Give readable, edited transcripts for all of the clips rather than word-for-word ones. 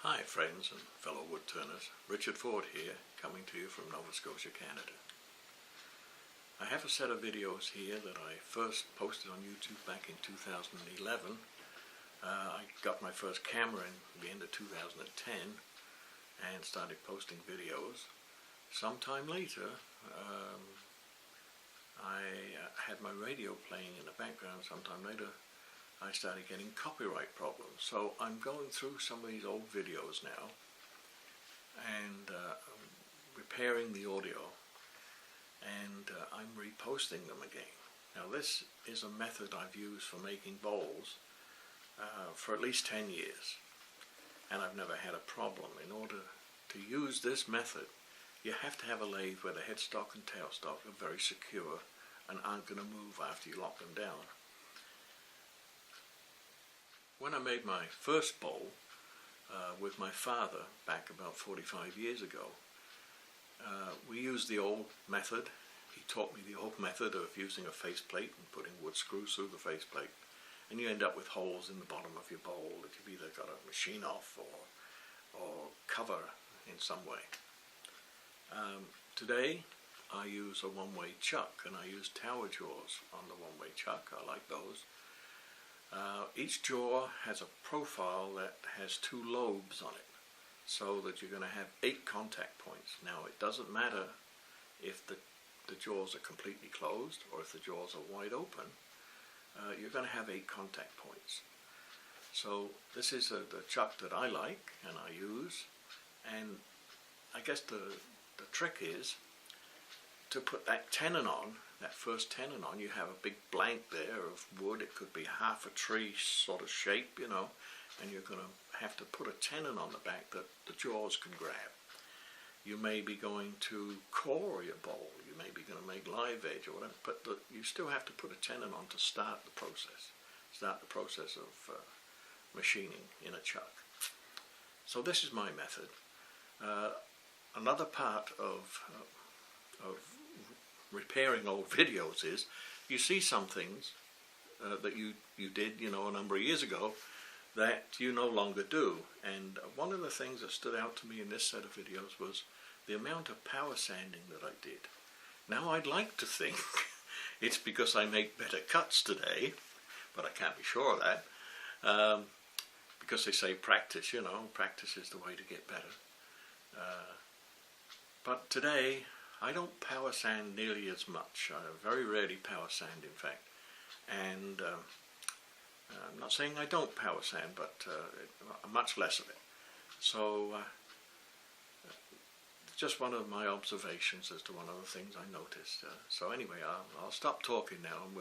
Hi friends and fellow woodturners, Richard Ford here, coming to you from Nova Scotia, Canada. I have a set of videos here that I first posted on YouTube back in 2011. I got my first camera in the end of 2010 and started posting videos. Sometime later, I had my radio playing in the background. Sometime later, I started getting copyright problems. So I'm going through some of these old videos now and repairing the audio, and I'm reposting them again. Now this is a method I've used for making bowls for at least 10 years, and I've never had a problem. In order to use this method, you have to have a lathe where the headstock and tailstock are very secure and aren't going to move after you lock them down. When I made my first bowl with my father back about 45 years ago, we used the old method. He taught me the old method of using a faceplate and putting wood screws through the faceplate, and you end up with holes in the bottom of your bowl that you've either got to machine off or cover in some way. Today I use a one-way chuck, and I use tower jaws on the one-way chuck. I like those. Each jaw has a profile that has 2 lobes on it, so that you're going to have 8 contact points. Now it doesn't matter if the jaws are completely closed or if the jaws are wide open, you're going to have 8 contact points. So this is the chuck that I like and I use, and I guess the trick is to put that tenon on, that first tenon on. You have a big blank there of wood. It could be half a tree sort of shape, you know, and you're going to have to put a tenon on the back that the jaws can grab. You may be going to core your bowl. You may be going to make live edge or whatever, but you still have to put a tenon on to start the process of machining in a chuck. So this is my method. Another part of repairing old videos is you see some things that you did, you know, a number of years ago that you no longer do. And one of the things that stood out to me in this set of videos was the amount of power sanding that I did. Now I'd like to think it's because I make better cuts today, but I can't be sure of that, because they say practice, you know, practice is the way to get better. But today I don't power sand nearly as much. I very rarely power sand, in fact. And I'm not saying I don't power sand, but much less of it. So just one of my observations as to one of the things I noticed. So anyway, I'll stop talking now, and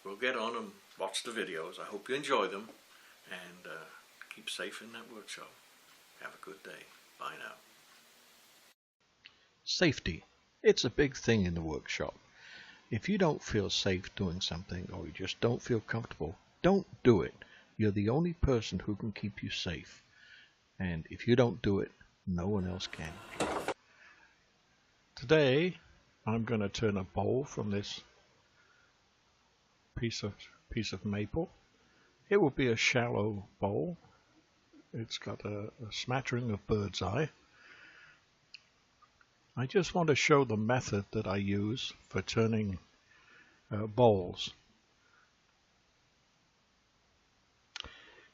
we'll get on and watch the videos. I hope you enjoy them, and keep safe in that workshop. Have a good day. Bye now. Safety. It's a big thing in the workshop. If you don't feel safe doing something, or you just don't feel comfortable, don't do it. You're the only person who can keep you safe. And if you don't do it, no one else can. Today, I'm going to turn a bowl from this piece of maple. It will be a shallow bowl. It's got a smattering of bird's eye. I just want to show the method that I use for turning bowls.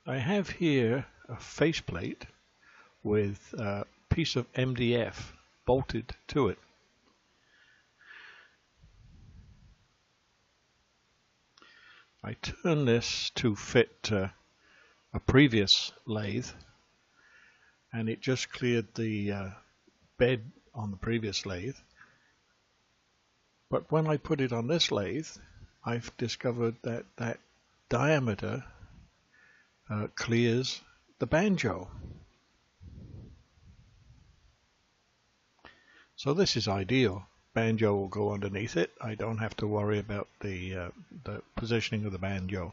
I have here a faceplate with a piece of MDF bolted to it. I turn this to fit a previous lathe, and it just cleared the bed on the previous lathe. But when I put it on this lathe, I've discovered that diameter clears the banjo. So this is ideal. Banjo will go underneath it. I don't have to worry about the positioning of the banjo.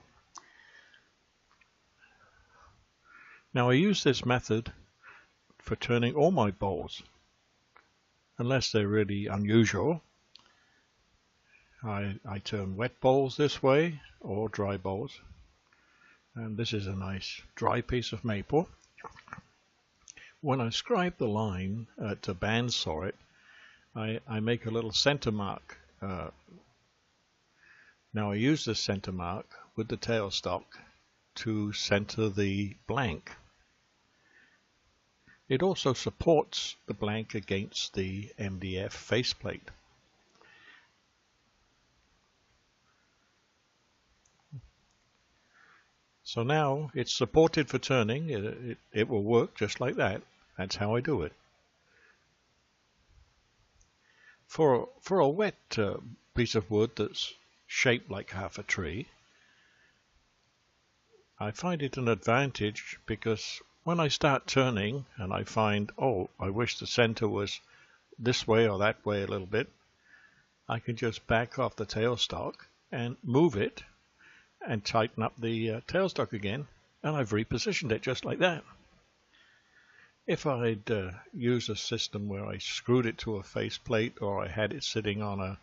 Now I use this method for turning all my bowls, unless they're really unusual. I turn wet bowls this way, or dry bowls. And this is a nice dry piece of maple. When I scribe the line to bandsaw it, I make a little center mark. Now I use this center mark with the tailstock to center the blank. It also supports the blank against the MDF faceplate. So now it's supported for turning. It will work just like that. That's how I do it. For a wet piece of wood that's shaped like half a tree, I find it an advantage because when I start turning and I find, oh, I wish the center was this way or that way a little bit, I can just back off the tailstock and move it and tighten up the tailstock again, and I've repositioned it just like that. If I'd used a system where I screwed it to a faceplate or I had it sitting on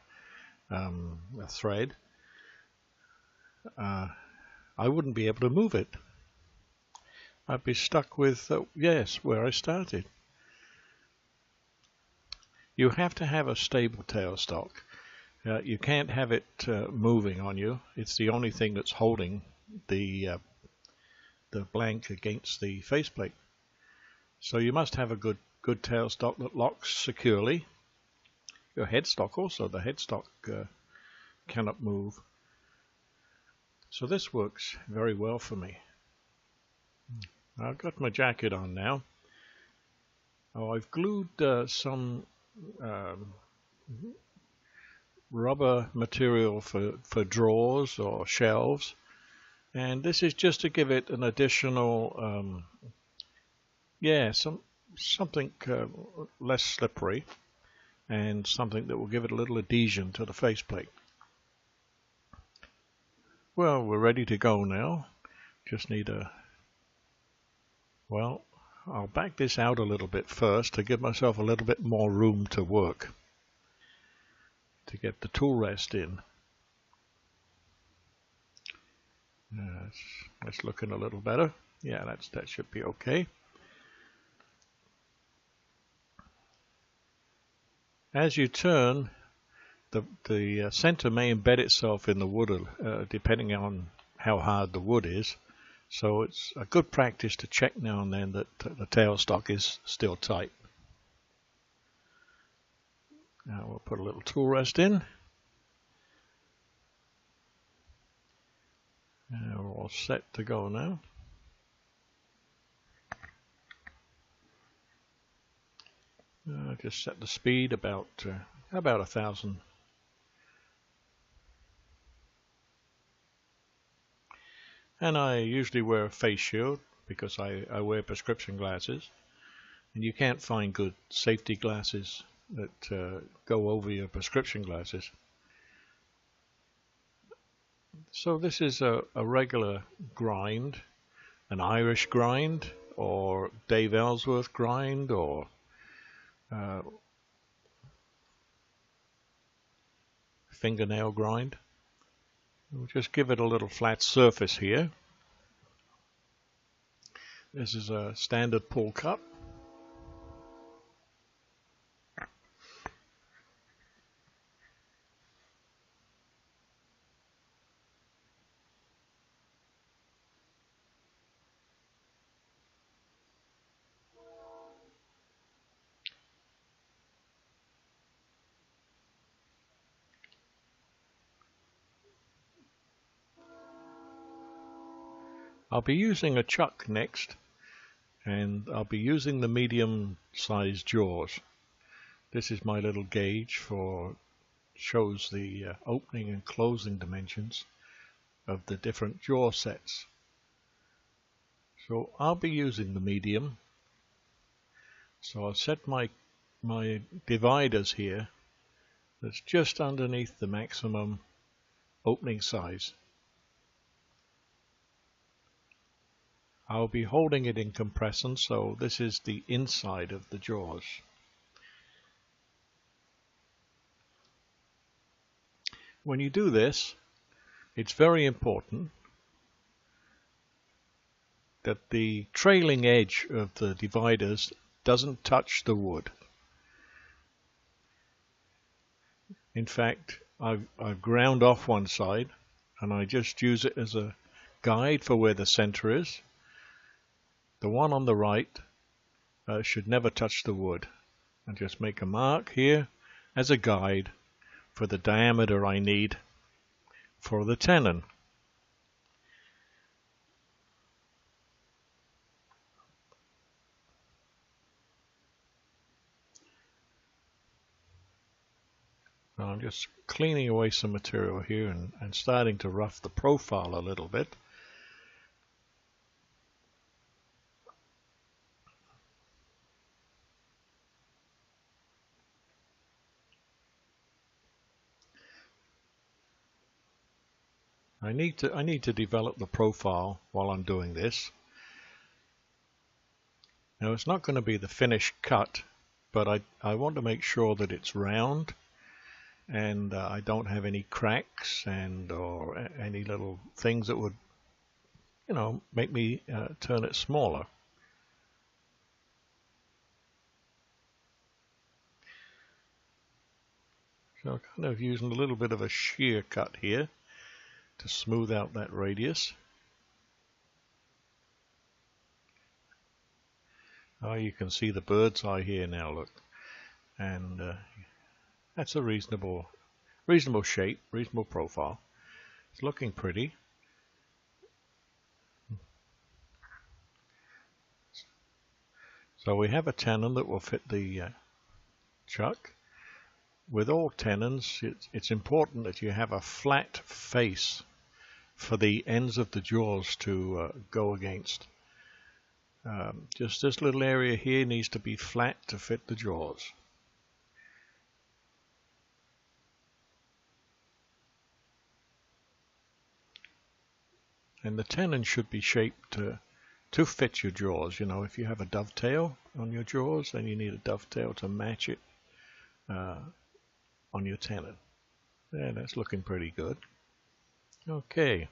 a thread, I wouldn't be able to move it. I'd be stuck with, yes, where I started. You have to have a stable tailstock. You can't have it moving on you. It's the only thing that's holding the blank against the faceplate. So you must have a good tailstock that locks securely. Your headstock also. The headstock cannot move. So this works very well for me. I've got my jacket on now. Oh, I've glued some rubber material for drawers or shelves, and this is just to give it an additional something less slippery and something that will give it a little adhesion to the faceplate. Well, we're ready to go now. Just need I'll back this out a little bit first to give myself a little bit more room to work, to get the tool rest in. That's looking a little better. Yeah, that should be okay. As you turn, the center may embed itself in the wood depending on how hard the wood is. So it's a good practice to check now and then that the tailstock is still tight. Now we'll put a little tool rest in. And we're all set to go now. Just set the speed about 1,000. And I usually wear a face shield because I wear prescription glasses, and you can't find good safety glasses that go over your prescription glasses. So this is a regular grind, an Irish grind, or Dave Ellsworth grind, or fingernail grind. We'll just give it a little flat surface here. This is a standard pull cup. I'll be using a chuck next, and I'll be using the medium-sized jaws. This is my little gauge shows the opening and closing dimensions of the different jaw sets. So I'll be using the medium. So I'll set my dividers here. That's just underneath the maximum opening size. I'll be holding it in compression, so this is the inside of the jaws. When you do this, it's very important that the trailing edge of the dividers doesn't touch the wood. In fact, I've ground off one side and I just use it as a guide for where the center is. The one on the right should never touch the wood. And just make a mark here as a guide for the diameter I need for the tenon. Now I'm just cleaning away some material here and starting to rough the profile a little bit. I need to develop the profile while I'm doing this. Now it's not going to be the finished cut, but I want to make sure that it's round and I don't have any cracks or any little things that would, make me turn it smaller. So I'm kind of using a little bit of a shear cut here to smooth out that radius. Oh, you can see the bird's eye here now, look. And that's a reasonable shape, reasonable profile. It's looking pretty. So we have a tenon that will fit the chuck. With all tenons, it's important that you have a flat face for the ends of the jaws to go against. Just this little area here needs to be flat to fit the jaws. And the tenon should be shaped to fit your jaws. If you have a dovetail on your jaws, then you need a dovetail to match it on your tenon. Yeah, that's looking pretty good. Okay.